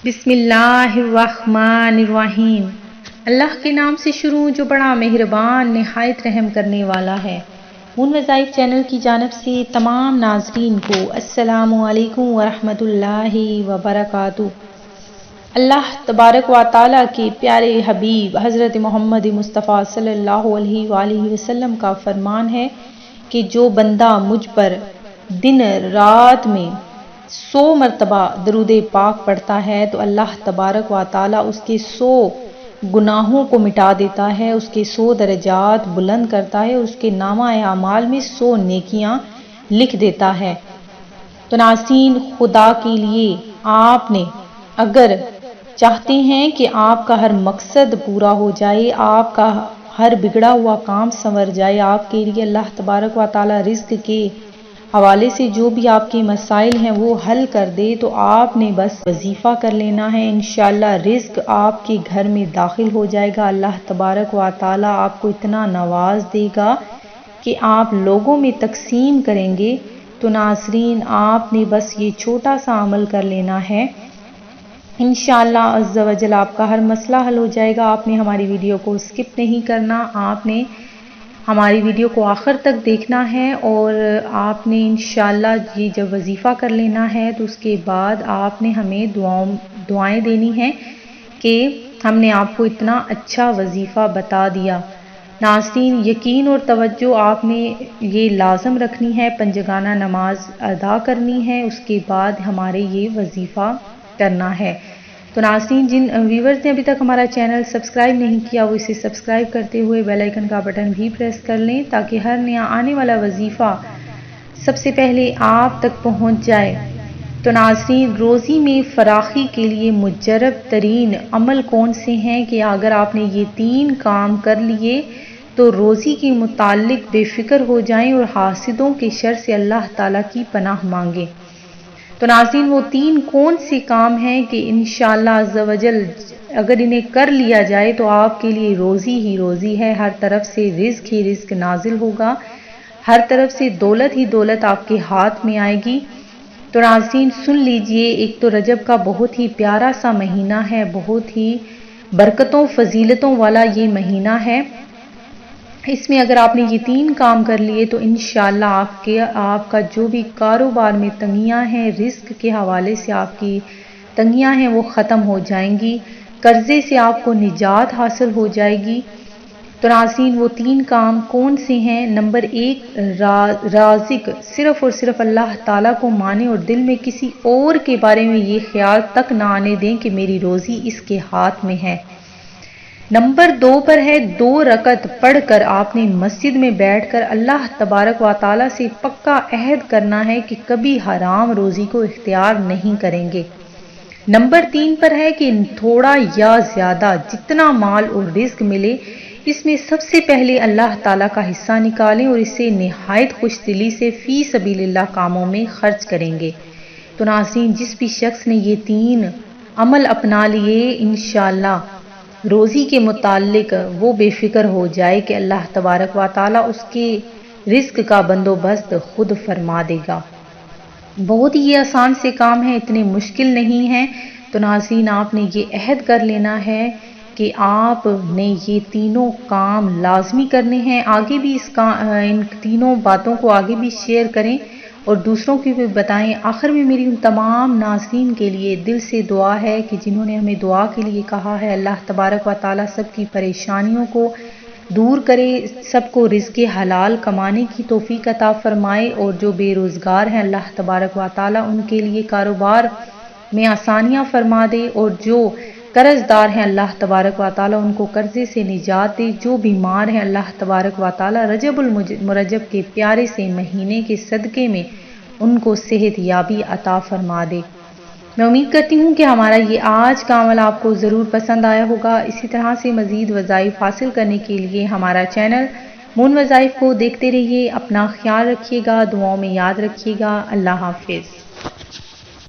بسم اللہ الرحمن الرحیم۔ اللہ کے نام سے شروع جو بڑا مہربان نہایت رحم کرنے والا ہے۔ مون وظائف چینل کی جانب سے تمام ناظرین کو السلام علیکم ورحمۃ اللہ وبرکاتہ۔ اللہ تبارک و تعالیٰ کے پیارے حبیب حضرت محمد مصطفیٰ صلی اللہ علیہ وآلہ وسلم کا فرمان ہے کہ جو بندہ مجھ پر دن رات میں 100 مرتبہ درود پاک پڑھتا ہے تو اللہ تبارک و تعالیٰ اس کے 100 گناہوں کو مٹا دیتا ہے، اس کے 100 درجات بلند کرتا ہے، اس کے نامہ اعمال میں 100 نیکیاں لکھ دیتا ہے۔ تو ناظرین، خدا کے لیے آپ نے اگر چاہتے ہیں کہ آپ کا ہر مقصد پورا ہو جائے، آپ کا ہر بگڑا ہوا کام سنور جائے، آپ کے لیے اللہ تبارک و تعالیٰ رزق کے حوالے سے جو بھی آپ کے مسائل ہیں وہ حل کر دے، تو آپ نے بس وظیفہ کر لینا ہے۔ انشاءاللہ رزق آپ کے گھر میں داخل ہو جائے گا۔ اللہ تبارک و تعالیٰ آپ کو اتنا نواز دے گا کہ آپ لوگوں میں تقسیم کریں گے۔ تو ناظرین، آپ نے بس یہ چھوٹا سا عمل کر لینا ہے، انشاءاللہ عز و جل آپ کا ہر مسئلہ حل ہو جائے گا۔ آپ نے ہماری ویڈیو کو سکپ نہیں کرنا، آپ نے ہماری ویڈیو کو آخر تک دیکھنا ہے، اور آپ نے انشاءاللہ یہ جب وظیفہ کر لینا ہے تو اس کے بعد آپ نے ہمیں دعائیں دینی ہیں کہ ہم نے آپ کو اتنا اچھا وظیفہ بتا دیا۔ ناظرین، یقین اور توجہ آپ نے یہ لازم رکھنی ہے، پنجگانہ نماز ادا کرنی ہے، اس کے بعد ہمارے یہ وظیفہ کرنا ہے۔ تو ناظرین، جن ویورز نے ابھی تک ہمارا چینل سبسکرائب نہیں کیا وہ اسے سبسکرائب کرتے ہوئے بیل آئیکن کا بٹن بھی پریس کر لیں تاکہ ہر نیا آنے والا وظیفہ سب سے پہلے آپ تک پہنچ جائے۔ تو ناظرین، روزی میں فراخی کے لیے مجرب ترین عمل کون سے ہیں کہ اگر آپ نے یہ 3 کام کر لیے تو روزی کے متعلق بے فکر ہو جائیں اور حاسدوں کے شر سے اللہ تعالیٰ کی پناہ مانگیں۔ تو ناظرین، وہ 3 کون سے کام ہیں کہ انشاءاللہ عز و جل اگر انہیں کر لیا جائے تو آپ کے لیے روزی ہی روزی ہے، ہر طرف سے رزق ہی رزق نازل ہوگا، ہر طرف سے دولت ہی دولت آپ کے ہاتھ میں آئے گی۔ تو ناظرین سن لیجئے، ایک تو رجب کا بہت ہی پیارا سا مہینہ ہے، بہت ہی برکتوں فضیلتوں والا یہ مہینہ ہے۔ اس میں اگر آپ نے یہ 3 کام کر لیے تو انشاءاللہ آپ کا جو بھی کاروبار میں تنگیاں ہیں، رزق کے حوالے سے آپ کی تنگیاں ہیں وہ ختم ہو جائیں گی، قرضے سے آپ کو نجات حاصل ہو جائے گی۔ تو ناظرین، وہ 3 کام کون سے ہیں؟ نمبر 1، رازق صرف اور صرف اللہ تعالیٰ کو مانے اور دل میں کسی اور کے بارے میں یہ خیال تک نہ آنے دیں کہ میری روزی اس کے ہاتھ میں ہے۔ نمبر 2 پر ہے 2 رکعت پڑھ کر آپ نے مسجد میں بیٹھ کر اللہ تبارک و تعالیٰ سے پکا عہد کرنا ہے کہ کبھی حرام روزی کو اختیار نہیں کریں گے۔ نمبر 3 پر ہے کہ تھوڑا یا زیادہ جتنا مال اور رزق ملے اس میں سب سے پہلے اللہ تعالیٰ کا حصہ نکالیں اور اسے نہایت خوش دلی سے فی سبیل اللہ کاموں میں خرچ کریں گے۔ تو ناظرین، جس بھی شخص نے یہ 3 عمل اپنا لیے انشاءاللہ روزی کے متعلق وہ بے فکر ہو جائے کہ اللہ تبارک و تعالیٰ اس کے رزق کا بندوبست خود فرما دے گا۔ بہت ہی یہ آسان سے کام ہیں، اتنے مشکل نہیں ہیں۔ تو ناظرین، آپ نے یہ عہد کر لینا ہے کہ آپ نے یہ تینوں کام لازمی کرنے ہیں۔ آگے بھی ان تینوں باتوں کو آگے بھی شیئر کریں اور دوسروں کو بھی بتائیں۔ آخر میں میری ان تمام ناظرین کے لیے دل سے دعا ہے کہ جنہوں نے ہمیں دعا کے لیے کہا ہے، اللہ تبارک و تعالیٰ سب کی پریشانیوں کو دور کرے، سب کو رزق حلال کمانے کی توفیق عطا فرمائے، اور جو بے روزگار ہیں اللہ تبارک و تعالیٰ ان کے لیے کاروبار میں آسانیاں فرما دے، اور جو قرض دار ہیں اللہ تبارک و تعالیٰ ان کو قرضے سے نجات دے، جو بیمار ہیں اللہ تبارک و تعالیٰ رجب المرجب کے پیارے سے مہینے کے صدقے میں ان کو صحت یابی عطا فرما دے۔ میں امید کرتی ہوں کہ ہمارا یہ آج کا عمل آپ کو ضرور پسند آیا ہوگا۔ اسی طرح سے مزید وظائف حاصل کرنے کے لیے ہمارا چینل مون وظائف کو دیکھتے رہیے۔ اپنا خیال رکھیے گا، دعاؤں میں یاد رکھیے گا۔ اللہ حافظ۔